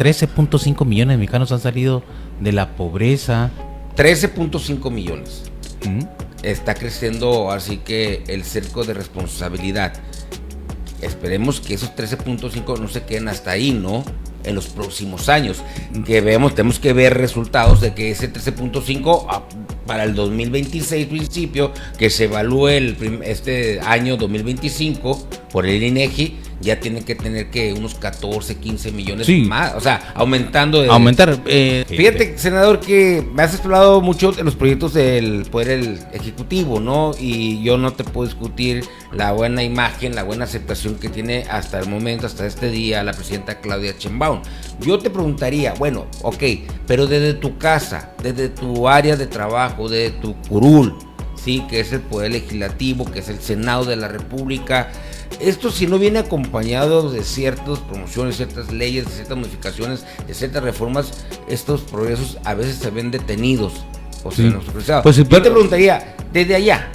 13.5 millones de mexicanos han salido de la pobreza. 13.5 millones. Está creciendo así que el cerco de responsabilidad. Esperemos que esos 13.5 no se queden hasta ahí, ¿no? En los próximos años. Tenemos que ver resultados de que ese 13.5 para el 2026 principio, que se evalúe este año 2025 por el INEGI, ya tiene que tener que unos 14, 15 millones más, o sea, aumentar. Fíjate, senador, que me has hablado mucho de los proyectos del Poder Ejecutivo, ¿no? Y yo no te puedo discutir la buena imagen, la buena aceptación que tiene hasta el momento, hasta este día, la presidenta Claudia Sheinbaum. Yo te preguntaría, bueno, ok, pero desde tu casa, desde tu área de trabajo, desde tu curul, sí, que es el Poder Legislativo, que es el Senado de la República, esto si no viene acompañado de ciertas promociones, ciertas leyes, de ciertas modificaciones, de ciertas reformas, estos progresos a veces se ven detenidos. O sea, yo te preguntaría, desde allá,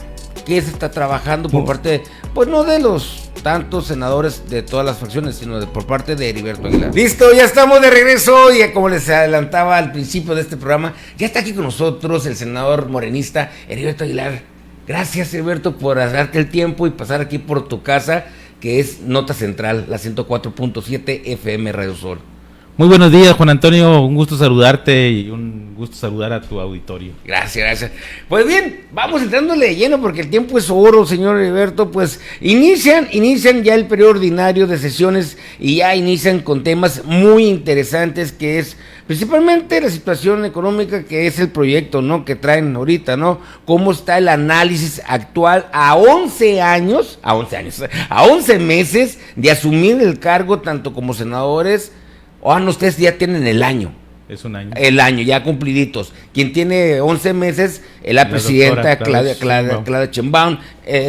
¿qué se está trabajando por parte de, pues no de los tantos senadores de todas las fracciones, sino por parte de Heriberto Aguilar? Listo, ya estamos de regreso y como les adelantaba al principio de este programa, ya está aquí con nosotros el senador morenista Heriberto Aguilar. Gracias, Heriberto, por darte el tiempo y pasar aquí por tu casa, que es Nota Central, la 104.7 FM Radio Sol. Muy buenos días, Juan Antonio, un gusto saludarte y un gusto saludar a tu auditorio. Gracias. Pues bien, vamos entrándole de lleno porque el tiempo es oro, señor Heriberto. Pues inician ya el periodo ordinario de sesiones y ya inician con temas muy interesantes, que es principalmente la situación económica, que es el proyecto, ¿no?, que traen ahorita, ¿no? Cómo está el análisis actual a 11 meses de asumir el cargo, tanto como senadores. Ustedes ya tienen el año. Es un año. El año, ya cumpliditos. Quien tiene 11 meses es la presidenta Claudia Sheinbaum.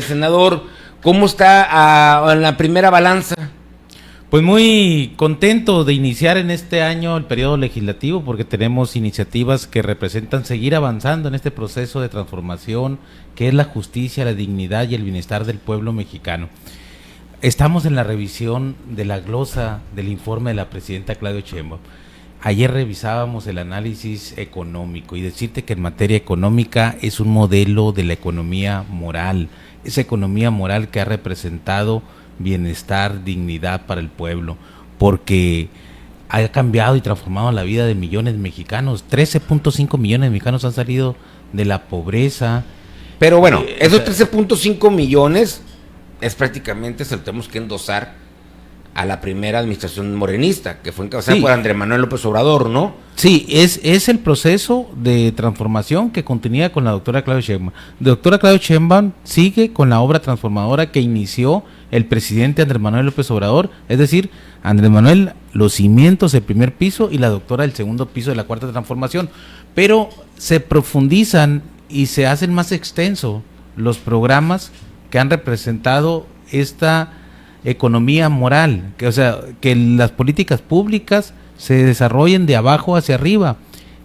Senador, ¿cómo está en la primera balanza? Pues muy contento de iniciar en este año el periodo legislativo, porque tenemos iniciativas que representan seguir avanzando en este proceso de transformación, que es la justicia, la dignidad y el bienestar del pueblo mexicano. Estamos en la revisión de la glosa del informe de la presidenta Claudia Sheinbaum. Ayer revisábamos el análisis económico y decirte que en materia económica es un modelo de la economía moral, esa economía moral que ha representado bienestar, dignidad para el pueblo, porque ha cambiado y transformado la vida de millones de mexicanos. 13.5 millones de mexicanos han salido de la pobreza. Pero bueno, esos 13.5 millones es prácticamente, se lo tenemos que endosar a la primera administración morenista, que fue encabezada por Andrés Manuel López Obrador, ¿no? Sí, es el proceso de transformación que continúa con la doctora Claudia Sheinbaum. La doctora Claudia Sheinbaum sigue con la obra transformadora que inició el presidente Andrés Manuel López Obrador, es decir, Andrés Manuel, los cimientos del primer piso y la doctora el segundo piso de la cuarta transformación, pero se profundizan y se hacen más extensos los programas que han representado esta economía moral, que las políticas públicas se desarrollen de abajo hacia arriba,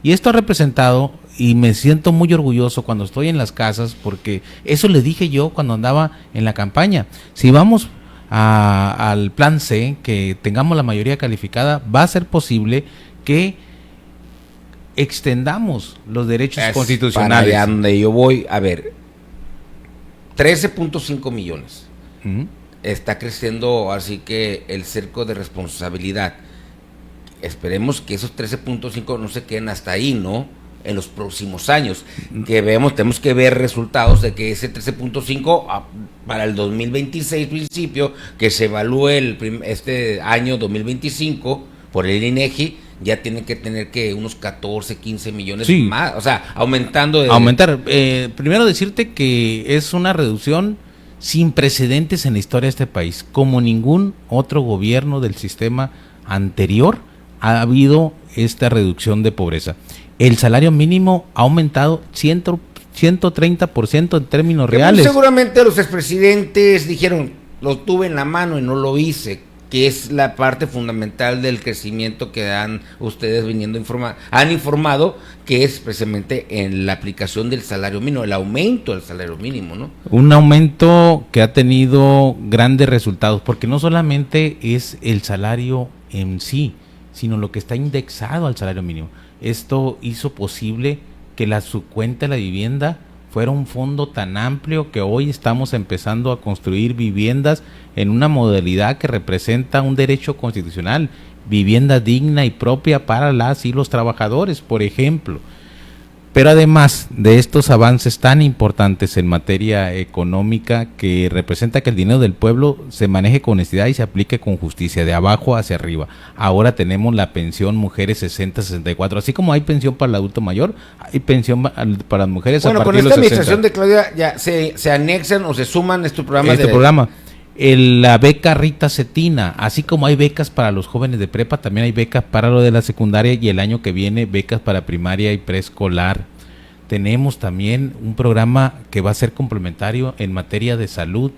y esto ha representado, y me siento muy orgulloso cuando estoy en las casas, porque eso le dije yo cuando andaba en la campaña: si vamos al plan C, que tengamos la mayoría calificada, va a ser posible que extendamos los derechos constitucionales. Para allá donde yo voy, a ver, 13.5 millones. Está creciendo así que el cerco de responsabilidad. Esperemos que esos 13.5 no se queden hasta ahí, ¿no? En los próximos años. Tenemos que ver resultados de que ese 13.5 para el 2026 principio, que se evalúe este año 2025 por el INEGI, ya tiene que tener que unos 14, 15 millones más, o sea, aumentar. Primero decirte que es una reducción sin precedentes en la historia de este país. Como ningún otro gobierno del sistema anterior ha habido esta reducción de pobreza. El salario mínimo ha aumentado 130% en términos reales. Seguramente los expresidentes dijeron, lo tuve en la mano y no lo hice, que es la parte fundamental del crecimiento que ustedes han informado, que es precisamente en la aplicación del salario mínimo, el aumento del salario mínimo, ¿no? Un aumento que ha tenido grandes resultados, porque no solamente es el salario en sí, sino lo que está indexado al salario mínimo. Esto hizo posible que la subcuenta de la vivienda fuera un fondo tan amplio que hoy estamos empezando a construir viviendas en una modalidad que representa un derecho constitucional, vivienda digna y propia para las y los trabajadores, por ejemplo. Pero además de estos avances tan importantes en materia económica, que representa que el dinero del pueblo se maneje con honestidad y se aplique con justicia, de abajo hacia arriba. Ahora tenemos la pensión mujeres 60-64, así como hay pensión para el adulto mayor, hay pensión para las mujeres a partir de los 60. Bueno, con esta administración de Claudia ya se anexan o se suman estos programas. La beca Rita Cetina, así como hay becas para los jóvenes de prepa, también hay becas para lo de la secundaria y el año que viene becas para primaria y preescolar. Tenemos también un programa que va a ser complementario en materia de salud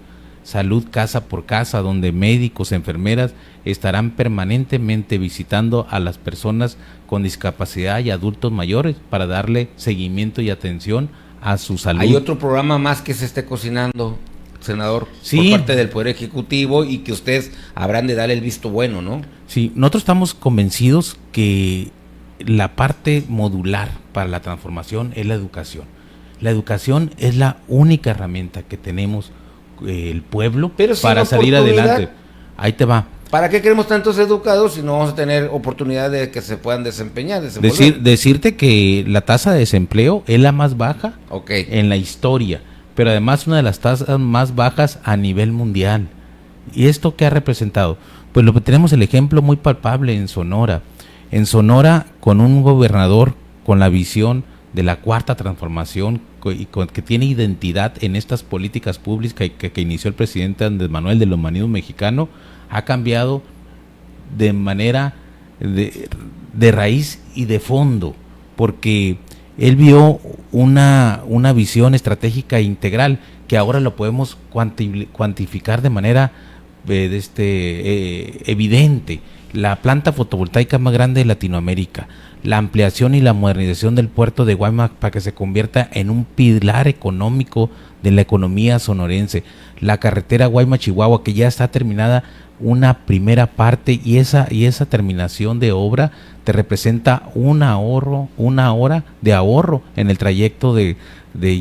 casa por casa, donde médicos, enfermeras estarán permanentemente visitando a las personas con discapacidad y adultos mayores para darle seguimiento y atención a su salud. Hay otro programa más que se esté cocinando, senador, sí, por parte del Poder Ejecutivo, y que ustedes habrán de darle el visto bueno, ¿no? Sí, nosotros estamos convencidos que la parte modular para la transformación es la educación. La educación es la única herramienta que tenemos el pueblo para salir adelante. Ahí te va. ¿Para qué queremos tantos educados si no vamos a tener oportunidad de que se puedan desempeñar? Decirte que la tasa de desempleo es la más baja en la historia, pero además una de las tasas más bajas a nivel mundial. ¿Y esto qué ha representado? Pues lo que tenemos el ejemplo muy palpable en Sonora. En Sonora, con un gobernador con la visión de la cuarta transformación y que tiene identidad en estas políticas públicas que inició el presidente Andrés Manuel del humanismo mexicano, ha cambiado de manera de raíz y de fondo, porque él vio una visión estratégica e integral que ahora lo podemos cuantificar de manera evidente. La planta fotovoltaica más grande de Latinoamérica, la ampliación y la modernización del puerto de Guaymas para que se convierta en un pilar económico de la economía sonorense, la carretera Guaymas-Chihuahua, que ya está terminada una primera parte, y esa terminación de obra te representa una hora de ahorro en el trayecto de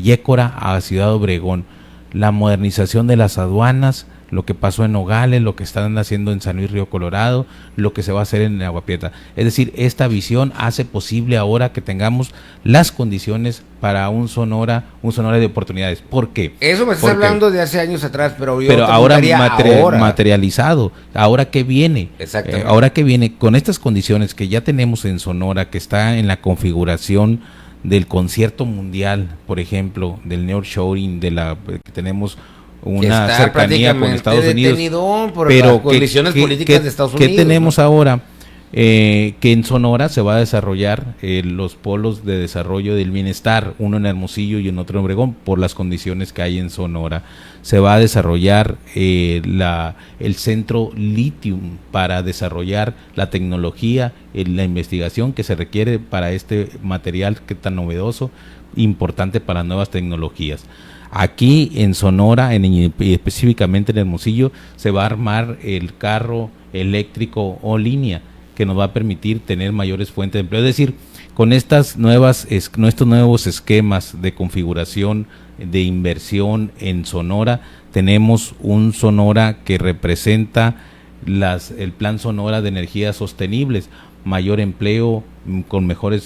Yécora a Ciudad Obregón. La modernización de las aduanas, lo que pasó en Nogales, lo que están haciendo en San Luis Río Colorado, lo que se va a hacer en Agua Prieta. Es decir, esta visión hace posible ahora que tengamos las condiciones para un Sonora de oportunidades. ¿Por qué? Eso me estás hablando de hace años atrás, pero ahora materializado. ¿Ahora qué viene? Exactamente. Ahora que viene con estas condiciones que ya tenemos en Sonora, que está en la configuración del concierto mundial, por ejemplo, del nearshoring, que tenemos una cercanía con Estados Unidos, por las condiciones políticas de Estados Unidos. ¿Qué tenemos ahora? Que en Sonora se va a desarrollar los polos de desarrollo del bienestar, uno en Hermosillo y en otro en Obregón, por las condiciones que hay en Sonora. Se va a desarrollar el centro Lithium para desarrollar la tecnología, la investigación que se requiere para este material que tan novedoso, importante para nuevas tecnologías. Aquí en Sonora, y específicamente en Hermosillo, se va a armar el carro eléctrico o línea que nos va a permitir tener mayores fuentes de empleo. Es decir, con estos nuevos esquemas de configuración de inversión en Sonora, tenemos un Sonora que representa el plan Sonora de energías sostenibles, mayor empleo con mejor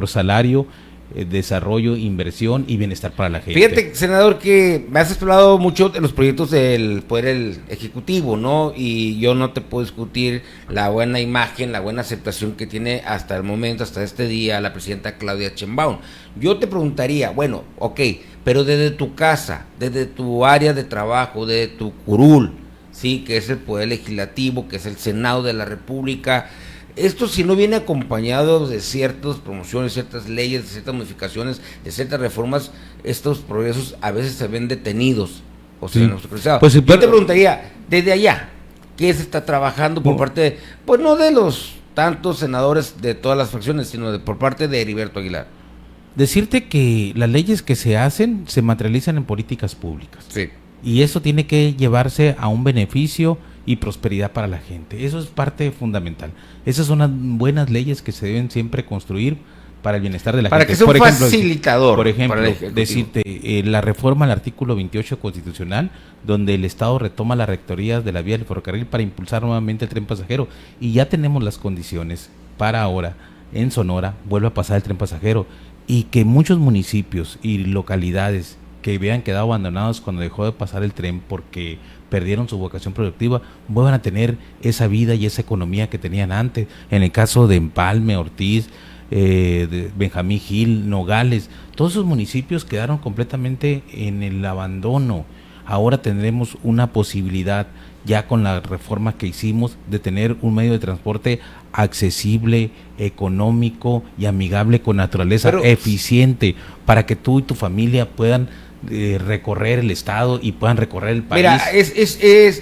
salario, desarrollo, inversión y bienestar para la gente. Fíjate, senador, que me has hablado mucho de los proyectos del Poder Ejecutivo, ¿no? Y yo no te puedo discutir la buena imagen, la buena aceptación que tiene hasta el momento, hasta este día, la presidenta Claudia Sheinbaum. Yo te preguntaría, bueno, ok, pero desde tu casa, desde tu área de trabajo, desde tu curul, sí, que es el Poder Legislativo, que es el Senado de la República, esto, si no viene acompañado de ciertas promociones, ciertas leyes, de ciertas modificaciones, de ciertas reformas, estos progresos a veces se ven detenidos o se ven obstaculizados. Pues, yo te preguntaría, desde allá, ¿qué se está trabajando por parte de, pues no de los tantos senadores de todas las fracciones, sino por parte de Heriberto Aguilar? Decirte que las leyes que se hacen se materializan en políticas públicas. Sí. Y eso tiene que llevarse a un beneficio y prosperidad para la gente. Eso es parte fundamental. Esas son las buenas leyes que se deben siempre construir para el bienestar de la para gente. Que sea un facilitador. Por ejemplo, decirte, la reforma al artículo 28 constitucional, donde el Estado retoma las rectorías de la vía del ferrocarril para impulsar nuevamente el tren pasajero. Y ya tenemos las condiciones para ahora, en Sonora, vuelva a pasar el tren pasajero. Y que muchos municipios y localidades que habían quedado abandonados cuando dejó de pasar el tren porque perdieron su vocación productiva, vuelvan a tener esa vida y esa economía que tenían antes. En el caso de Empalme, Ortiz, de Benjamín Gil, Nogales, todos esos municipios quedaron completamente en el abandono. Ahora tendremos una posibilidad, ya con la reforma que hicimos, de tener un medio de transporte accesible, económico y amigable con naturaleza, eficiente, para que tú y tu familia puedan recorrer el estado y puedan recorrer el país. Mira,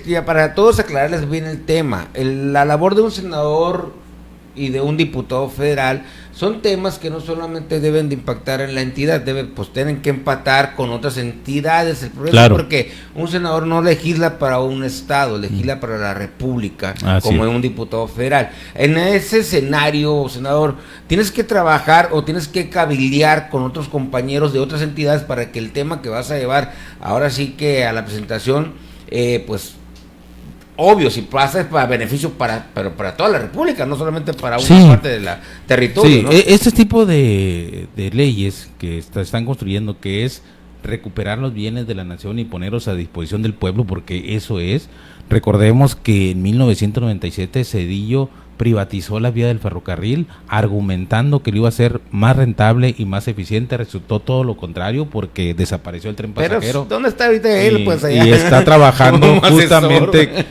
ya para todos aclararles bien el tema, la labor de un senador y de un diputado federal son temas que no solamente deben de impactar en la entidad, tienen que empatar con otras entidades. El problema es porque un senador no legisla para un estado, legisla para la república, como un diputado federal. En ese escenario, senador, tienes que trabajar o tienes que cabildear con otros compañeros de otras entidades para que el tema que vas a llevar ahora sí que a la presentación, pues obvio, si pasa es para beneficio pero para toda la república, no solamente para una parte de la territorio. Sí, ¿no? Este tipo de leyes que están construyendo, que es recuperar los bienes de la nación y ponerlos a disposición del pueblo, porque eso es. Recordemos que en 1997 Zedillo privatizó la vía del ferrocarril, argumentando que lo iba a hacer más rentable y más eficiente. Resultó todo lo contrario, porque desapareció el tren pasajero. Pero ¿dónde está ahorita él? Pues allá. Y está trabajando justamente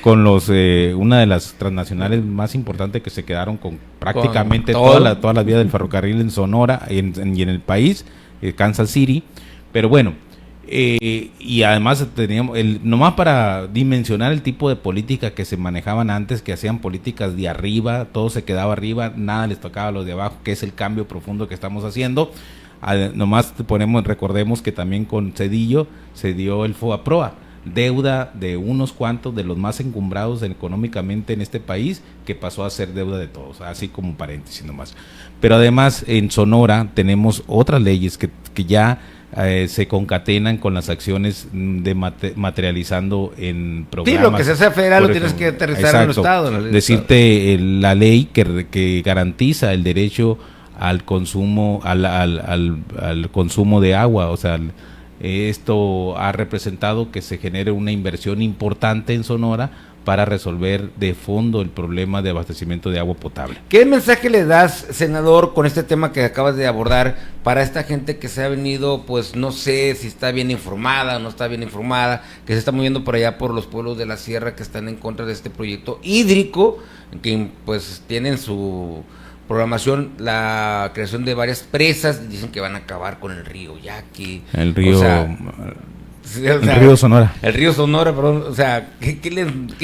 con una de las transnacionales más importantes que se quedaron con prácticamente todas las vías del ferrocarril en Sonora y en el país, Kansas City. Pero bueno, y además teníamos nomás para dimensionar el tipo de política que se manejaban antes, que hacían políticas de arriba, todo se quedaba arriba, nada les tocaba a los de abajo, que es el cambio profundo que estamos haciendo. Nomás recordemos que también con Zedillo se dio el FOBAPROA, deuda de unos cuantos de los más encumbrados económicamente en este país, que pasó a ser deuda de todos, así como paréntesis nomás. Pero además en Sonora tenemos otras leyes que ya se concatenan con las acciones de materializando en programas. Sí, lo que se hace federal lo tienes que aterrizar en el estado. Decirte la ley que garantiza el derecho al consumo, al consumo de agua, o sea, esto ha representado que se genere una inversión importante en Sonora para resolver de fondo el problema de abastecimiento de agua potable. ¿Qué mensaje le das, senador, con este tema que acabas de abordar para esta gente que se ha venido, pues no sé si está bien informada o no está bien informada, que se está moviendo por allá por los pueblos de la sierra que están en contra de este proyecto hídrico, que pues tienen su programación la creación de varias presas, dicen que van a acabar con el río Yaqui? El río... el río Sonora. El río Sonora, perdón. O sea,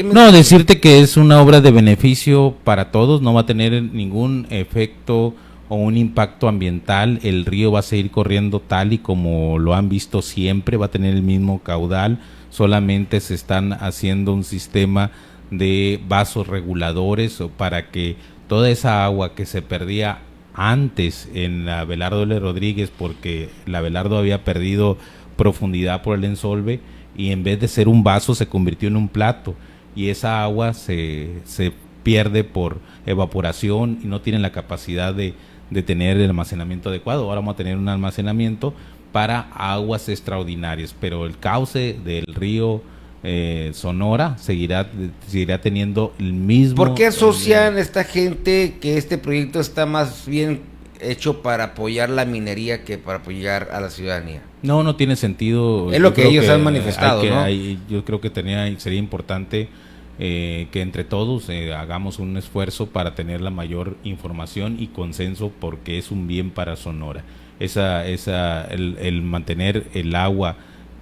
no, decirte que es una obra de beneficio para todos, no va a tener ningún efecto o un impacto ambiental. El río va a seguir corriendo tal y como lo han visto siempre, va a tener el mismo caudal, solamente se están haciendo un sistema de vasos reguladores para que toda esa agua que se perdía antes en la Abelardo L. Rodríguez, porque la Abelardo había perdido profundidad por el ensolve, y en vez de ser un vaso se convirtió en un plato, y esa agua se pierde por evaporación y no tiene la capacidad de tener el almacenamiento adecuado. Ahora vamos a tener un almacenamiento para aguas extraordinarias, pero el cauce del río Sonora seguirá teniendo el mismo. ¿Por qué asocian esta gente que este proyecto está más bien hecho para apoyar la minería que para apoyar a la ciudadanía? No tiene sentido. Es lo que ellos han manifestado, ¿no? Yo creo que sería importante que entre todos hagamos un esfuerzo para tener la mayor información y consenso, porque es un bien para Sonora. El mantener el agua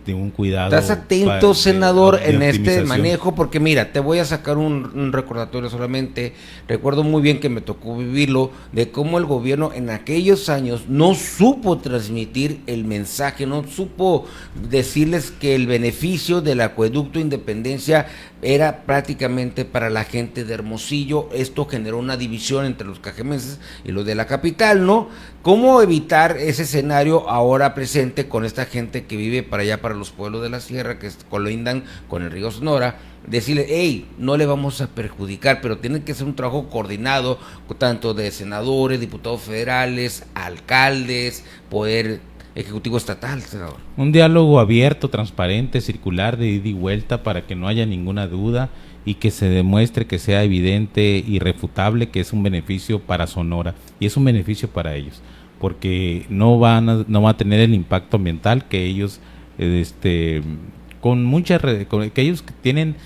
de un cuidado. ¿Estás atento, senador, en este manejo? Porque mira, te voy a sacar un recordatorio solamente. Recuerdo muy bien que me tocó vivirlo, de cómo el gobierno en aquellos años no supo transmitir el mensaje, no supo decirles que el beneficio del acueducto Independencia era prácticamente para la gente de Hermosillo. Esto generó una división entre los cajemenses y los de la capital, ¿no? ¿Cómo evitar ese escenario ahora presente con esta gente que vive para allá, para los pueblos de la sierra, que colindan con el río Sonora? Decirle, hey, no le vamos a perjudicar, pero tiene que ser un trabajo coordinado, tanto de senadores, diputados federales, alcaldes, poder ejecutivo estatal, senador. Un diálogo abierto, transparente, circular, de ida y vuelta, para que no haya ninguna duda y que se demuestre, que sea evidente, irrefutable, que es un beneficio para Sonora y es un beneficio para ellos, porque no va a tener el impacto ambiental que ellos, que ellos tienen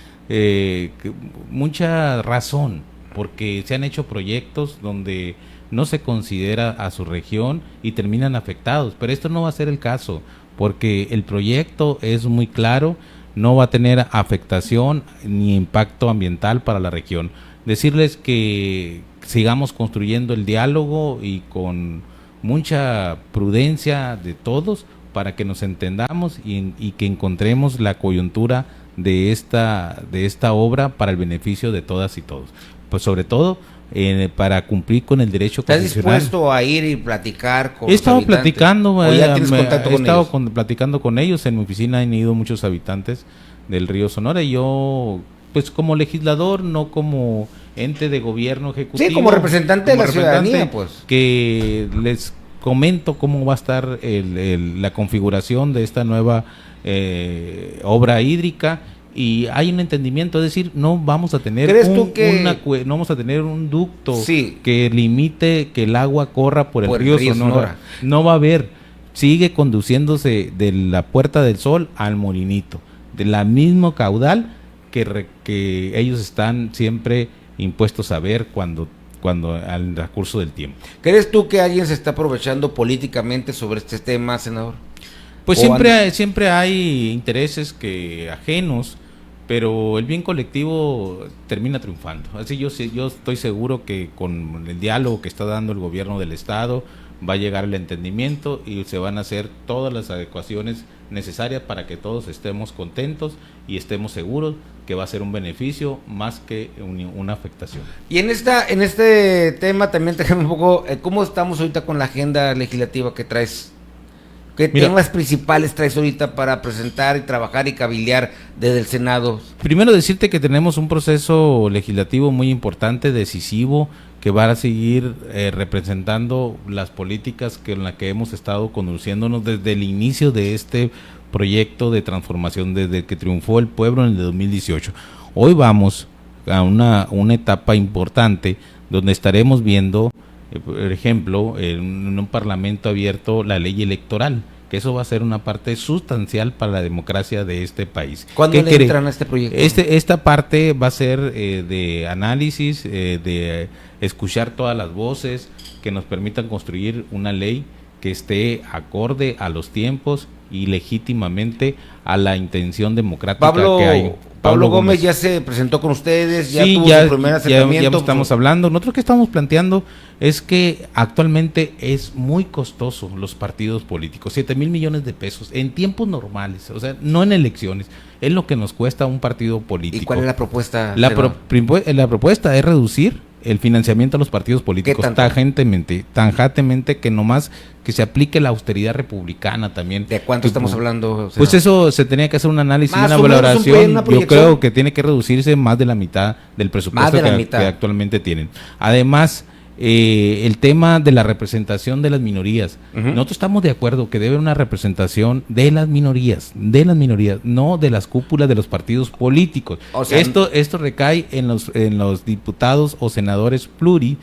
mucha razón, porque se han hecho proyectos donde no se considera a su región y terminan afectados, pero esto no va a ser el caso, porque el proyecto es muy claro, no va a tener afectación ni impacto ambiental para la región. Decirles que sigamos construyendo el diálogo y con mucha prudencia de todos para que nos entendamos y que encontremos la coyuntura de esta obra para el beneficio de todas y todos. Pues sobre todo para cumplir con el derecho constitucional. ¿Estás dispuesto a ir y platicar con He estado platicando, platicando con ellos. En mi oficina han ido muchos habitantes del río Sonora y yo, pues como legislador, no como ente de gobierno ejecutivo. Sí, como representante de la ciudadanía, pues. Que les comento cómo va a estar la configuración de esta nueva obra hídrica. Y hay un entendimiento, es decir, no vamos a tener no vamos a tener un ducto que limite que el agua corra por el río Sonora. No va a haber, sigue conduciéndose de la Puerta del Sol al Molinito, de la mismo caudal que ellos están siempre impuestos a ver cuando al transcurso del tiempo. ¿Crees tú que alguien se está aprovechando políticamente sobre este tema, senador? Pues siempre hay intereses ajenos, pero el bien colectivo termina triunfando. Así yo estoy seguro que con el diálogo que está dando el gobierno del estado va a llegar el entendimiento y se van a hacer todas las adecuaciones necesarias para que todos estemos contentos y estemos seguros que va a ser un beneficio más que una afectación. Y en este tema también déjame un poco, ¿cómo estamos ahorita con la agenda legislativa que traes? ¿Qué temas principales traes ahorita para presentar y trabajar y cabildear desde el Senado? Primero decirte que tenemos un proceso legislativo muy importante, decisivo, que va a seguir representando las políticas en las que hemos estado conduciéndonos desde el inicio de este proyecto de transformación, desde que triunfó el pueblo en el 2018. Hoy vamos a una etapa importante donde estaremos viendo, por ejemplo, en un parlamento abierto, la ley electoral, que eso va a ser una parte sustancial para la democracia de este país. ¿Cuándo le entran a este proyecto? Esta parte va a ser de análisis, de escuchar todas las voces que nos permitan construir una ley que esté acorde a los tiempos y legítimamente a la intención democrática que hay. Pablo Gómez ya se presentó con ustedes, ya tuvo su primer acercamiento. Ya estamos hablando. Nosotros que estamos planteando es que actualmente es muy costoso los partidos políticos, 7,000 millones de pesos en tiempos normales, o sea, no en elecciones, es lo que nos cuesta un partido político. ¿Y cuál es la propuesta? La propuesta es reducir el financiamiento a los partidos políticos tajantemente, que nomás que se aplique la austeridad republicana también. ¿De cuánto estamos hablando, senador? Pues eso se tenía que hacer un análisis, una valoración. Yo creo que tiene que reducirse más de la mitad del presupuesto que actualmente tienen. Además, el tema de la representación de las minorías. Nosotros estamos de acuerdo que debe haber una representación de las minorías, no de las cúpulas de los partidos políticos. O sea, esto recae en los diputados o senadores pluri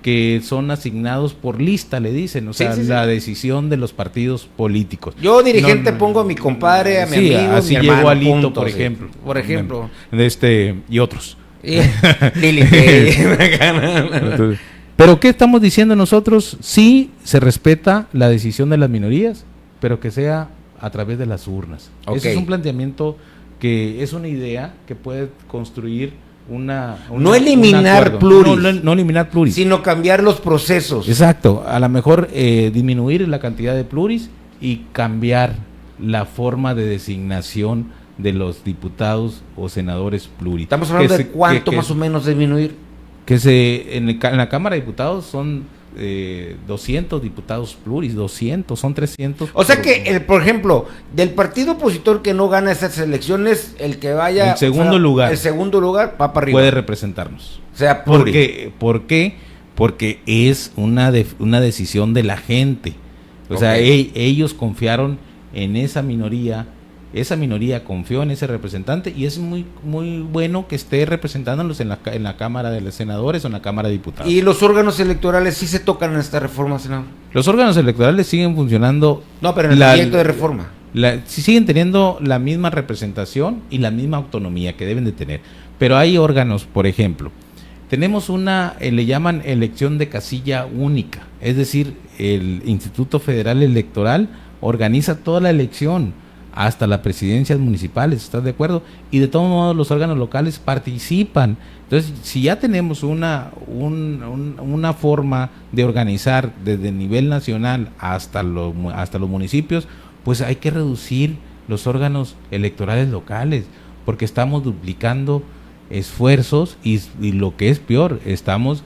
que son asignados por lista, le dicen, o sea, la decisión de los partidos políticos. Yo dirigente pongo a mi compadre, a mi amigo, así mi hermano, llegó Alito, punto, por ejemplo, y otros. Lili. Pero ¿qué estamos diciendo nosotros? Sí se respeta la decisión de las minorías, pero que sea a través de las urnas. Ese es un planteamiento que es una idea que puede construir no eliminar pluris. No eliminar pluris. Sino cambiar los procesos. Exacto. A lo mejor disminuir la cantidad de pluris y cambiar la forma de designación de los diputados o senadores pluri. Estamos hablando de cuánto más o menos disminuir. En la Cámara de Diputados son 200 diputados pluris, 200, son 300. O sea que, por ejemplo, del partido opositor que no gana esas elecciones, el que vaya... El segundo lugar va para arriba. Puede representarnos. O sea, ¿Por qué? Porque es una decisión de la gente. O sea, ellos confiaron en esa minoría confió en ese representante y es muy muy bueno que esté representándolos en la Cámara de los Senadores o en la Cámara de Diputados. ¿Y los órganos electorales sí se tocan en esta reforma, senador? Los órganos electorales siguen funcionando. No, pero en el proyecto de reforma. Siguen teniendo la misma representación y la misma autonomía que deben de tener. Pero hay órganos, por ejemplo, tenemos le llaman elección de casilla única, es decir, el Instituto Federal Electoral organiza toda la elección, hasta las presidencias municipales, ¿estás de acuerdo? Y de todos modos los órganos locales participan. Entonces, si ya tenemos una forma de organizar desde el nivel nacional hasta los municipios, pues hay que reducir los órganos electorales locales, porque estamos duplicando esfuerzos y lo que es peor, estamos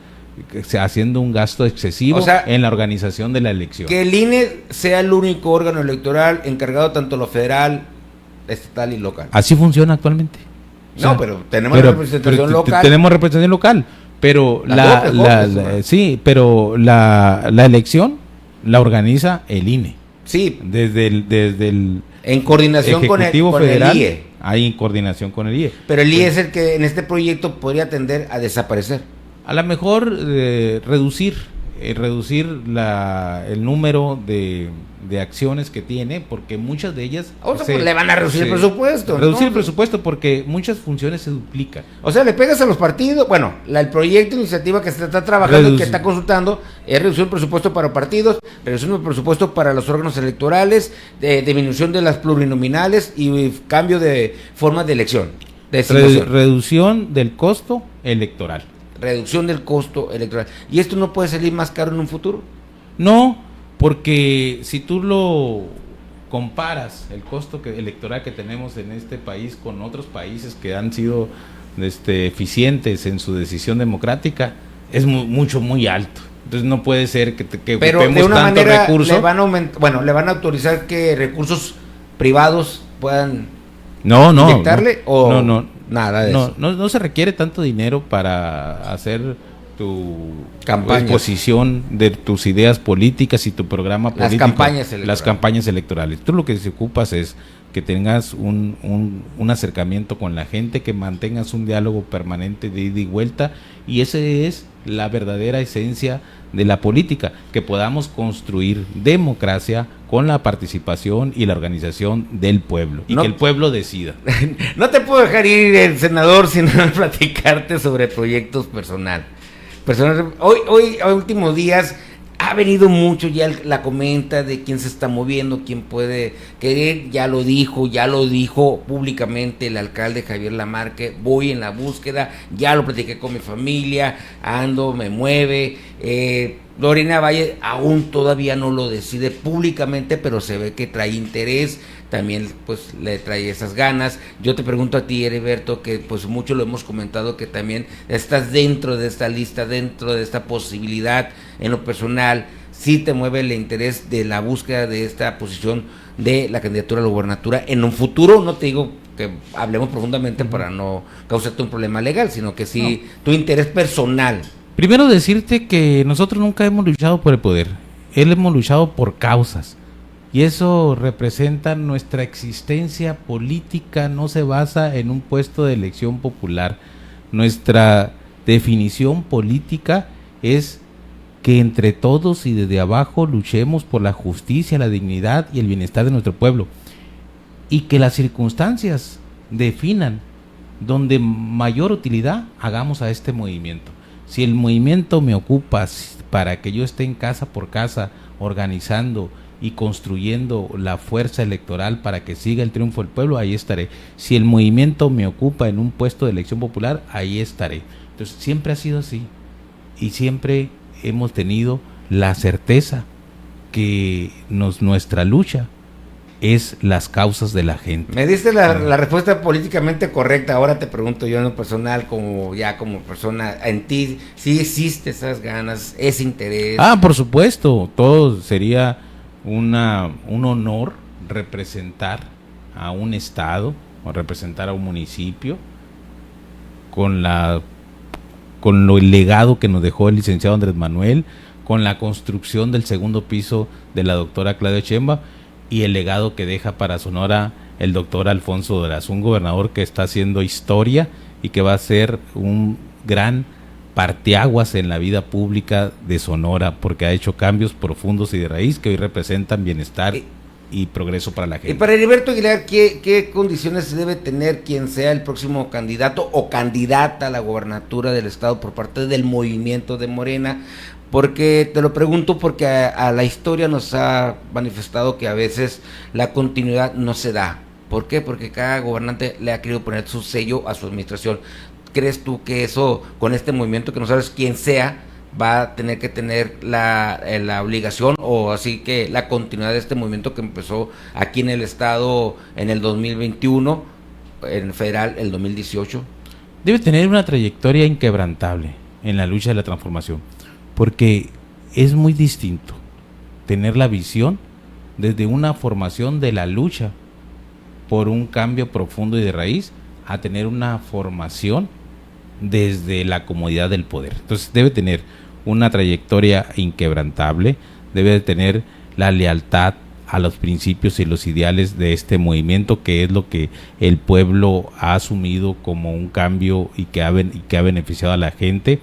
haciendo un gasto excesivo en la organización de la elección. Que el INE sea el único órgano electoral encargado tanto lo federal, estatal y local. Así funciona actualmente. Pero tenemos representación local. Tenemos representación local, pero la elección la organiza el INE. Sí. Desde el en coordinación Ejecutivo con Federal, el IE. Hay en coordinación con el IE. Pero el IE es el que en este proyecto podría tender a desaparecer. A lo mejor reducir el número de acciones que tiene, porque muchas de ellas le van a reducir el presupuesto. Reducir el presupuesto porque muchas funciones se duplican. O sea, le pegas a los partidos. Bueno, el proyecto de iniciativa que se está trabajando y que está consultando es reducir el presupuesto para partidos, reducir el presupuesto para los órganos electorales, disminución de las plurinominales y cambio de formas de elección. Reducción del costo electoral. Reducción del costo electoral. ¿Y esto no puede salir más caro en un futuro? No, porque si tú lo comparas el costo electoral que tenemos en este país con otros países que han sido eficientes en su decisión democrática, es muy alto. Entonces no puede ser que pero ocupemos de una tanto manera recurso. Le van a autorizar que recursos privados puedan inyectarle nada de eso. No se requiere tanto dinero para hacer tu campaña, exposición de tus ideas políticas y tu programa político. Las campañas electorales. Tú lo que se ocupas es que tengas un acercamiento con la gente, que mantengas un diálogo permanente de ida y vuelta, y esa es la verdadera esencia de la política, que podamos construir democracia con la participación y la organización del pueblo, y que el pueblo decida. No te puedo dejar ir, el senador, sin platicarte sobre proyectos personal. Hoy, a últimos días, ha venido mucho ya la comenta de quién se está moviendo, quién puede querer, ya lo dijo públicamente el alcalde Javier Lamarque: voy en la búsqueda, ya lo platiqué con mi familia, me mueve. Lorena Valle aún todavía no lo decide públicamente, pero se ve que trae interés, también pues le trae esas ganas. Yo te pregunto a ti, Heriberto, que pues mucho lo hemos comentado, que también estás dentro de esta lista, dentro de esta posibilidad. En lo personal, sí te mueve el interés de la búsqueda de esta posición de la candidatura a la gubernatura en un futuro. No te digo que hablemos profundamente para no causarte un problema legal, sino que sí tu interés personal. Primero decirte que nosotros nunca hemos luchado por el poder, hemos luchado por causas, y eso representa nuestra existencia política. No se basa en un puesto de elección popular. Nuestra definición política es que entre todos y desde abajo luchemos por la justicia, la dignidad y el bienestar de nuestro pueblo, y que las circunstancias definan donde mayor utilidad hagamos a este movimiento. Si el movimiento me ocupa para que yo esté en casa por casa organizando y construyendo la fuerza electoral para que siga el triunfo del pueblo, ahí estaré. Si el movimiento me ocupa en un puesto de elección popular, ahí estaré. Entonces siempre ha sido así, y siempre hemos tenido la certeza que nuestra lucha es las causas de la gente. Me diste la respuesta políticamente correcta. Ahora te pregunto yo en lo personal, como persona, en ti, ¿sí existe esas ganas, ese interés? Por supuesto, todo sería un honor representar a un estado o representar a un municipio con el legado que nos dejó el licenciado Andrés Manuel, con la construcción del segundo piso de la doctora Claudia Sheinbaum y el legado que deja para Sonora el doctor Alfonso Durazo, un gobernador que está haciendo historia y que va a ser un gran parteaguas en la vida pública de Sonora, porque ha hecho cambios profundos y de raíz que hoy representan bienestar y progreso para la gente. Y para Heriberto Aguilar, ¿qué condiciones debe tener quien sea el próximo candidato o candidata a la gobernatura del estado por parte del movimiento de Morena? Porque te lo pregunto porque a la historia nos ha manifestado que a veces la continuidad no se da. ¿Por qué? Porque cada gobernante le ha querido poner su sello a su administración. ¿Crees tú que eso, con este movimiento que no sabes quién sea, va a tener que tener la obligación o así que la continuidad de este movimiento que empezó aquí en el estado en el 2021, en federal el 2018? Debe tener una trayectoria inquebrantable en la lucha de la transformación, porque es muy distinto tener la visión desde una formación de la lucha por un cambio profundo y de raíz a tener una formación desde la comodidad del poder. Entonces debe tener una trayectoria inquebrantable, debe de tener la lealtad a los principios y los ideales de este movimiento, que es lo que el pueblo ha asumido como un cambio y que ha beneficiado a la gente.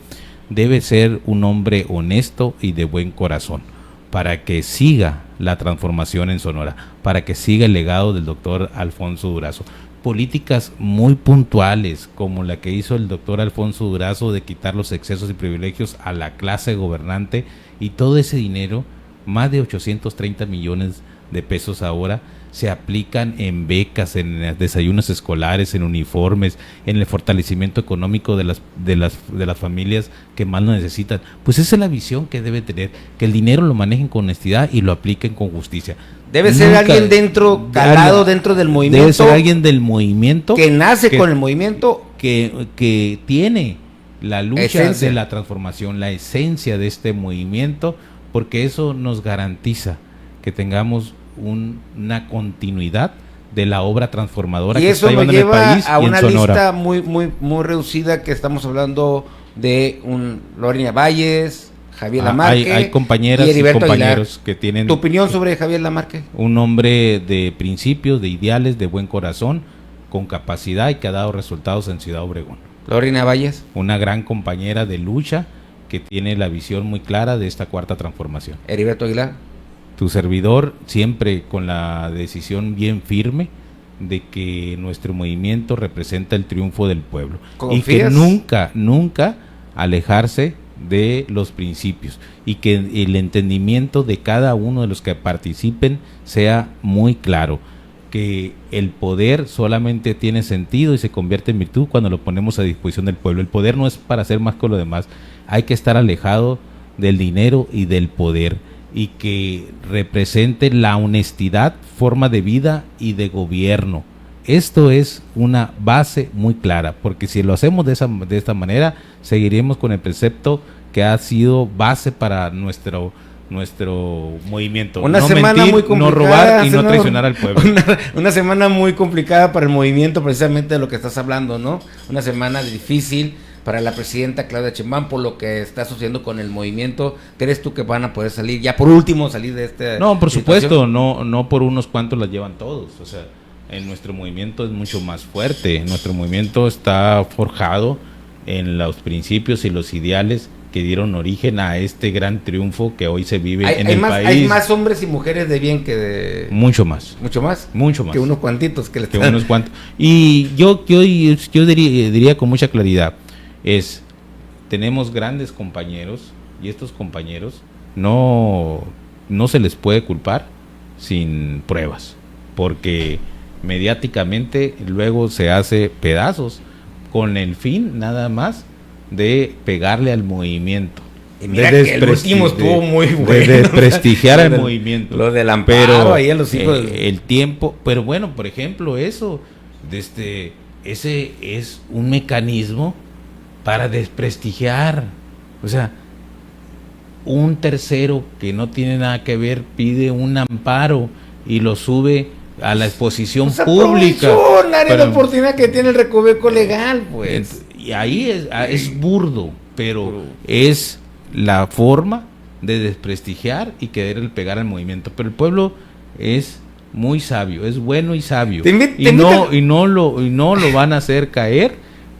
Debe ser un hombre honesto y de buen corazón para que siga la transformación en Sonora, para que siga el legado del doctor Alfonso Durazo. Políticas muy puntuales como la que hizo el doctor Alfonso Durazo de quitar los excesos y privilegios a la clase gobernante, y todo ese dinero, más de 830 millones de pesos ahora, se aplican en becas, en desayunos escolares, en uniformes, en el fortalecimiento económico de las familias que más lo necesitan. Pues esa es la visión que debe tener, que el dinero lo manejen con honestidad y lo apliquen con justicia. Debe ser alguien calado dentro del movimiento. Debe ser alguien del movimiento. Que nace con el movimiento. Que tiene la lucha de la transformación, la esencia de este movimiento, porque eso nos garantiza que tengamos una continuidad de la obra transformadora y que eso está llevando me lleva en el país a y en una Sonora. lista muy reducida, que estamos hablando de Lorena Valles, Javier Lamarque, hay compañeras y y Heriberto compañeros Aguilar. que tienen... ¿Tu opinión sobre Javier Lamarque? Un hombre de principios, de ideales, de buen corazón, con capacidad y que ha dado resultados en Ciudad Obregón. Lorena Valles. Una gran compañera de lucha que tiene la visión muy clara de esta cuarta transformación. Heriberto Aguilar. Tu servidor siempre con la decisión bien firme de que nuestro movimiento representa el triunfo del pueblo. ¿Confías? Y que nunca alejarse de los principios y que el entendimiento de cada uno de los que participen sea muy claro, que el poder solamente tiene sentido y se convierte en virtud cuando lo ponemos a disposición del pueblo. El poder no es para hacer más con lo demás, hay que estar alejado del dinero y del poder, y que represente la honestidad, forma de vida y de gobierno. Esto es una base muy clara, porque si lo hacemos de esta manera, seguiremos con el precepto que ha sido base para nuestro movimiento. Una no semana mentir, muy complicada, no robar y no traicionar al pueblo. Una semana muy complicada para el movimiento, precisamente de lo que estás hablando, ¿no? Una semana difícil para la presidenta Claudia Sheinbaum por lo que está sucediendo con el movimiento. ¿Crees tú que van a poder salir, ya por último, salir de este? No, por supuesto, no por unos cuantos las llevan todos. O sea, nuestro movimiento es mucho más fuerte. Nuestro movimiento está forjado en los principios y los ideales que dieron origen a este gran triunfo que hoy se vive en el país. Hay más hombres y mujeres de bien que de... Mucho más. ¿Mucho más? Mucho más. Que unos cuantitos que le que unos cuantos. Y yo diría con mucha claridad, tenemos grandes compañeros, y estos compañeros no se les puede culpar sin pruebas, porque mediáticamente luego se hace pedazos con el fin nada más de pegarle al movimiento, Y mira que el último estuvo muy bueno. De desprestigiar el movimiento. Lo del amparo pero, ahí a los hijos. El tiempo, pero bueno, por ejemplo, eso, ese es un mecanismo para desprestigiar. O sea, un tercero que no tiene nada que ver pide un amparo y lo sube a la exposición pública. La oportunidad que tiene el recoveco legal, pues. Y ahí es burdo, pero es la forma de desprestigiar y querer pegar al movimiento. Pero el pueblo es muy sabio, es bueno y sabio. Y no lo van a hacer caer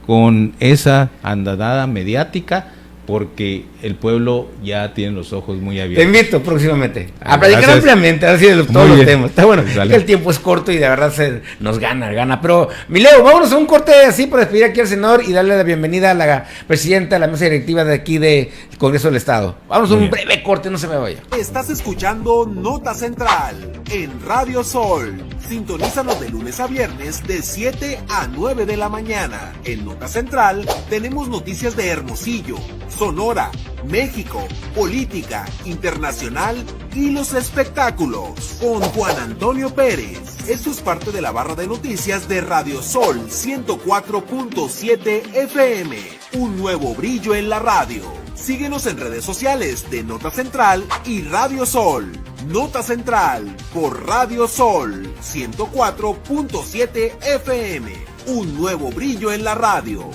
con esa andadada mediática, porque el pueblo ya tiene los ojos muy abiertos. Te invito próximamente a platicar ampliamente, así de todos los temas. Está bueno, el tiempo es corto y de verdad nos gana. Pero, mi Leo, vámonos a un corte así para despedir aquí al senador y darle la bienvenida a la presidenta de la mesa directiva de aquí del Congreso del Estado. Vámonos a un breve corte, no se me vaya. Estás escuchando Nota Central en Radio Sol. Sintonízanos de lunes a viernes de 7 a 9 de la mañana. En Nota Central tenemos noticias de Hermosillo, Sonora, México, política, internacional y los espectáculos. Con Juan Antonio Pérez. Esto es parte de la barra de noticias de Radio Sol 104.7 FM. Un nuevo brillo en la radio. Síguenos en redes sociales de Nota Central y Radio Sol. Nota Central por Radio Sol 104.7 FM. Un nuevo brillo en la radio.